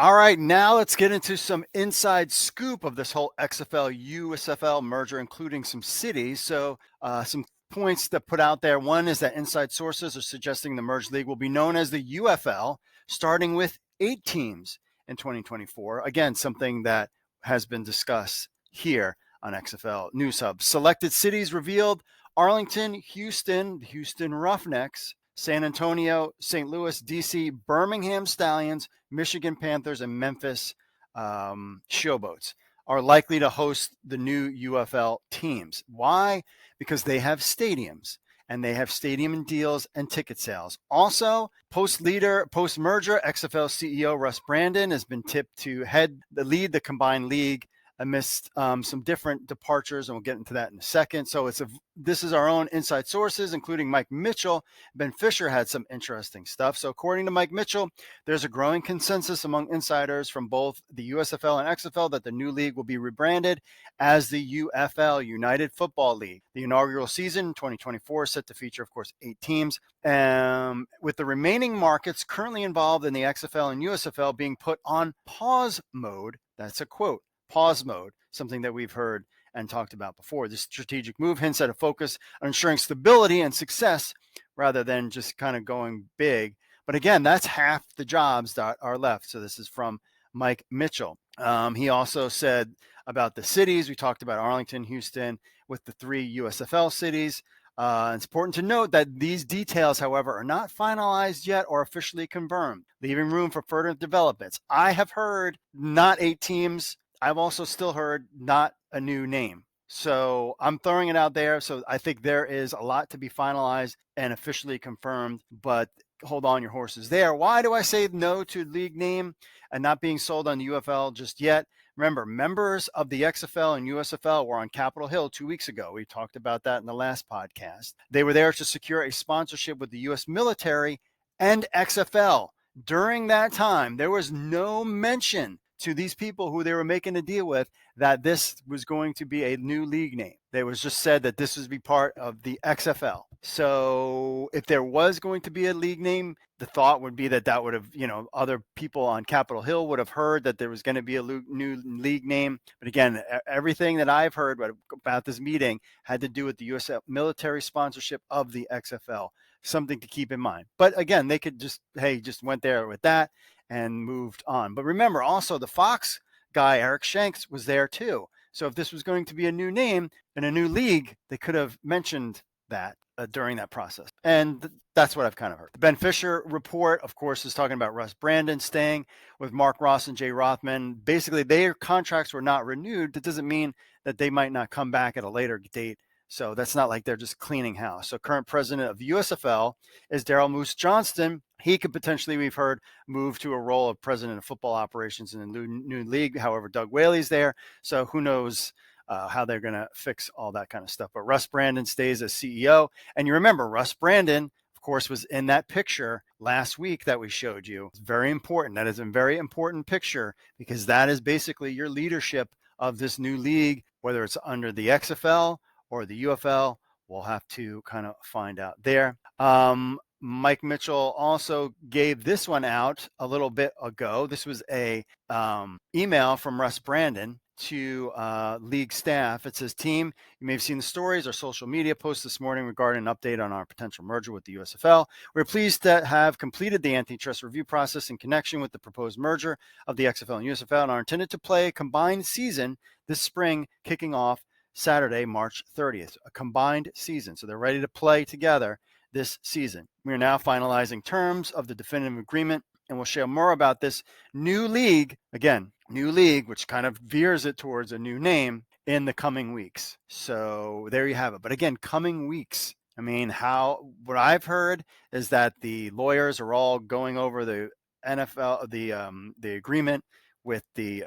All right, now let's get into some inside scoop of this whole XFL-USFL merger, including some cities. So some points that put out there. One is that inside sources are suggesting the merged league will be known as the UFL, starting with 8 teams in 2024. Again, something that has been discussed here on XFL News Hub. Selected cities revealed: Arlington, Houston, the Houston Roughnecks, San Antonio, St. Louis, DC, Birmingham Stallions, Michigan Panthers, and Memphis Showboats are likely to host the new UFL teams. Why? Because they have stadiums, and they have stadium deals and ticket sales. Also, post-merger, XFL CEO Russ Brandon has been tipped to lead the combined league amidst some different departures, and we'll get into that in a second. So this is our own inside sources, including Mike Mitchell. Ben Fischer had some interesting stuff. So according to Mike Mitchell, there's a growing consensus among insiders from both the USFL and XFL that the new league will be rebranded as the UFL, United Football League. The inaugural season, 2024, is set to feature, of course, 8 teams, with the remaining markets currently involved in the XFL and USFL being put on pause mode. That's a quote. Pause mode, something that we've heard and talked about before. This strategic move hints at a focus on ensuring stability and success rather than just kind of going big. But again, that's half the jobs that are left. So this is from Mike Mitchell. He also said about the cities. We talked about Arlington, Houston, with the 3 USFL cities. It's important to note that these details, however, are not finalized yet or officially confirmed, leaving room for further developments. I have heard not 8 teams. I've also still heard not a new name. So I'm throwing it out there. So I think there is a lot to be finalized and officially confirmed, but hold on your horses there. Why do I say no to league name and not being sold on the UFL just yet? Remember, members of the XFL and USFL were on Capitol Hill 2 weeks ago. We talked about that in the last podcast. They were there to secure a sponsorship with the U.S. military and XFL. During that time, there was no mention to these people who they were making a deal with that this was going to be a new league name. They was just said that this was be part of the XFL. So if there was going to be a league name, the thought would be that would have, other people on Capitol Hill would have heard that there was going to be a new league name. But again, everything that I've heard about this meeting had to do with the U.S. military sponsorship of the XFL. Something to keep in mind. But again, they could just went there with that and moved on. But remember, also the Fox guy, Eric Shanks, was there too. So if this was going to be a new name and a new league, they could have mentioned that during that process. And that's what I've kind of heard. The Ben Fischer report, of course, is talking about Russ Brandon staying with Mark Ross and Jay Rothman. Basically, their contracts were not renewed. That doesn't mean that they might not come back at a later date. So that's not like they're just cleaning house. So current president of the USFL is Daryl Moose Johnston. He could potentially, we've heard, move to a role of president of football operations in the new league. However, Doug Whaley's there. So who knows how they're going to fix all that kind of stuff. But Russ Brandon stays as CEO. And you remember, Russ Brandon, of course, was in that picture last week that we showed you. It's very important. That is a very important picture because that is basically your leadership of this new league, whether it's under the XFL or the UFL. We'll have to kind of find out there. Mike Mitchell also gave this one out a little bit ago. This was a email from Russ Brandon to league staff. It says, team, you may have seen the stories, our social media post this morning regarding an update on our potential merger with the USFL. We're pleased to have completed the antitrust review process in connection with the proposed merger of the XFL and USFL and are intended to play a combined season this spring, kicking off Saturday, March 30th, a combined season. So they're ready to play together this season. We are now finalizing terms of the definitive agreement, and we'll share more about this new league, again, new league, which kind of veers it towards a new name in the coming weeks. So there you have it. But again, coming weeks. I mean, what I've heard is that the lawyers are all going over the NFL, the agreement with the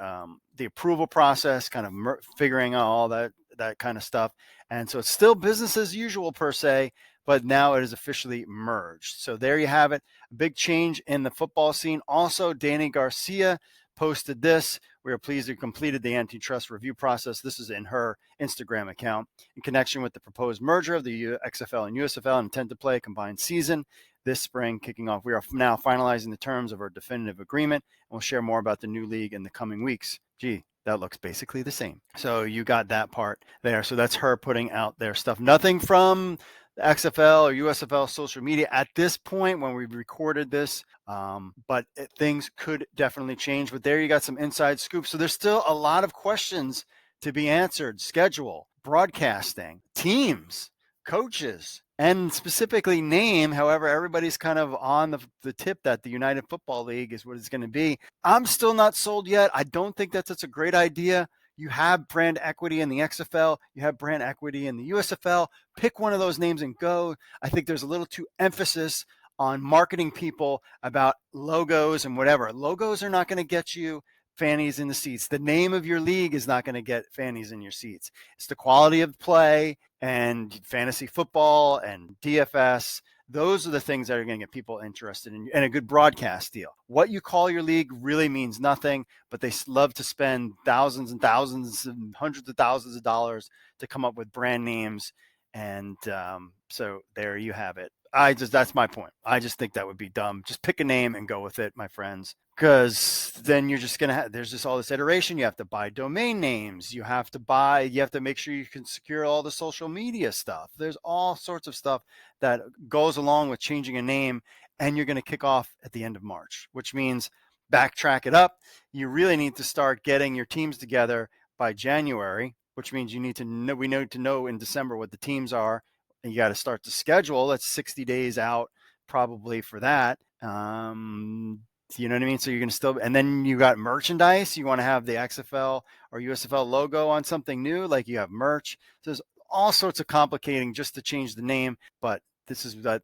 approval process, kind of figuring out all that kind of stuff. And so it's still business as usual per se, but now it is officially merged. So there you have it. A big change in the football scene. Also, Danny Garcia posted this. We are pleased to have completed the antitrust review process. This is in her Instagram account in connection with the proposed merger of the XFL and USFL and intend to play a combined season. this spring kicking off. We are now finalizing the terms of our definitive agreement, and we'll share more about the new league in the coming weeks. Gee, that looks basically the same. So you got that part there. So that's her putting out their stuff. Nothing from the XFL or USFL social media at this point when we recorded this, but things could definitely change. But there you got some inside scoop. So there's still a lot of questions to be answered: schedule, broadcasting, teams, coaches, and specifically name. However, everybody's kind of on the tip that the United Football League is what it's going to be. I'm still not sold yet. I don't think that's a great idea. You have brand equity in the XFL. You have brand equity in the USFL. Pick one of those names and go. I think there's a little too emphasis on marketing people about logos and whatever. Logos are not going to get you fannies in the seats. The name of your league is not going to get fannies in your seats. It's the quality of play and fantasy football and DFS. Those are the things that are going to get people interested in, and a good broadcast deal. What you call your league really means nothing, but they love to spend thousands and thousands and hundreds of thousands of dollars to come up with brand names. And so there you have it. That's my point. I just think that would be dumb. Just pick a name and go with it, my friends. Because then you're just going to there's just all this iteration. You have to buy domain names. You have to make sure you can secure all the social media stuff. There's all sorts of stuff that goes along with changing a name, and you're going to kick off at the end of March, which means backtrack it up. You really need to start getting your teams together by January, which means we need to know in December what the teams are, and you got to start the schedule. That's 60 days out probably for that. You know what I mean? So you're going to still, and then you got merchandise. You want to have the XFL or USFL logo on something new, like you have merch. So there's all sorts of complicating just to change the name. But this is that,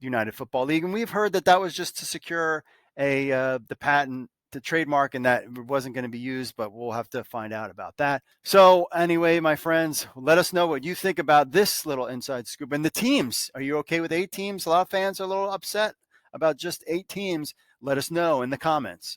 United Football League. And we've heard that was just to secure the patent, the trademark, and that it wasn't going to be used, but we'll have to find out about that. So anyway, my friends, let us know what you think about this little inside scoop. And the teams, are you okay with 8 teams? A lot of fans are a little upset about just 8 teams. Let us know in the comments.